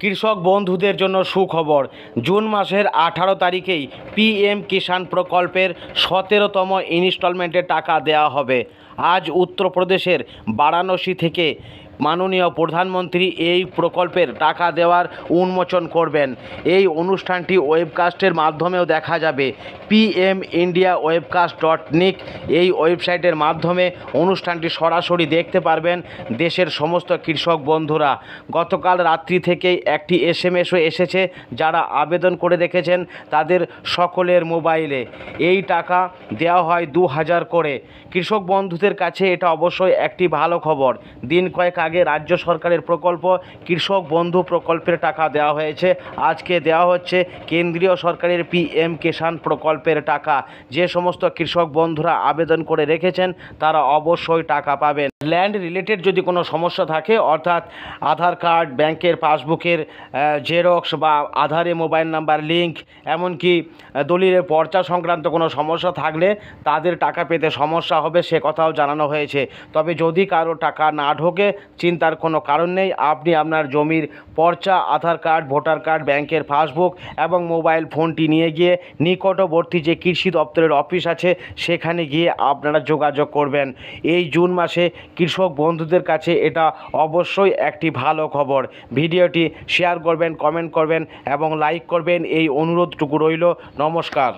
কৃষক বন্ধুদের জন্য সুখবর। জুন মাসের 18 তারিখেই পিএম কিষাণ প্রকল্পের 17তম ইনস্টলমেন্টের টাকা দেওয়া হবে। আজ উত্তরপ্রদেশের বারাণসী থেকে মাননীয় প্রধানমন্ত্রী এই প্রকল্পের টাকা দেওয়ার উন্মোচন করবেন। এই অনুষ্ঠানটি ওয়েবকাস্টের মাধ্যমেও দেখা যাবে। পিএম ইন্ডিয়া webcast.nic এই ওয়েবসাইটের মাধ্যমে অনুষ্ঠানটি সরাসরি দেখতে পারবেন দেশের সমস্ত কৃষক বন্ধুরা। গতকাল রাত্রি থেকেই একটি এসএমএসও এসেছে, যারা আবেদন করে রেখেছেন তাদের সকলের মোবাইলে। এই টাকা দেওয়া হয় 2000 করে। কৃষক বন্ধুদের কাছে এটা অবশ্যই একটি ভালো খবর। দিন কয়েক আগে রাজ্য সরকারের প্রকল্প কৃষক বন্ধু প্রকল্পের টাকা দেওয়া হয়েছে। আজকে দেওয়া হচ্ছে কেন্দ্রীয় সরকারের পিএম কিষাণ প্রকল্পের টাকা। যে সমস্ত কৃষক বন্ধুরা আবেদন করে রেখেছেন তারা অবশ্যই টাকা পাবেন। ল্যান্ড রিলেটেড যদি কোনো সমস্যা থাকে, অর্থাৎ আধার কার্ড, ব্যাংকের পাসবুকের জেরক্স বা আধারে মোবাইল নাম্বার লিঙ্ক, এমনকি দলিলের পর্চা সংক্রান্ত কোনো সমস্যা থাকলে তাদের টাকা পেতে সমস্যা হবে, সে কথাও জানানো হয়েছে। তবে যদি কারো টাকা না ঢোকে, চিন্তার কোনো কারণ নেই। আপনি আপনার জমির পর্চা, আধার কার্ড, ভোটার কার্ড, ব্যাংকের পাসবুক এবং মোবাইল ফোনটি নিয়ে গিয়ে নিকটবর্তী যে কৃষি দপ্তরের অফিস আছে সেখানে গিয়ে আপনারা যোগাযোগ করবেন। এই জুন মাসে কৃষক বন্ধুদের কাছে এটা অবশ্যই একটি ভালো খবর। ভিডিওটি শেয়ার করবেন, কমেন্ট করবেন এবং লাইক করবেন, এই অনুরোধটুকু রইল। নমস্কার।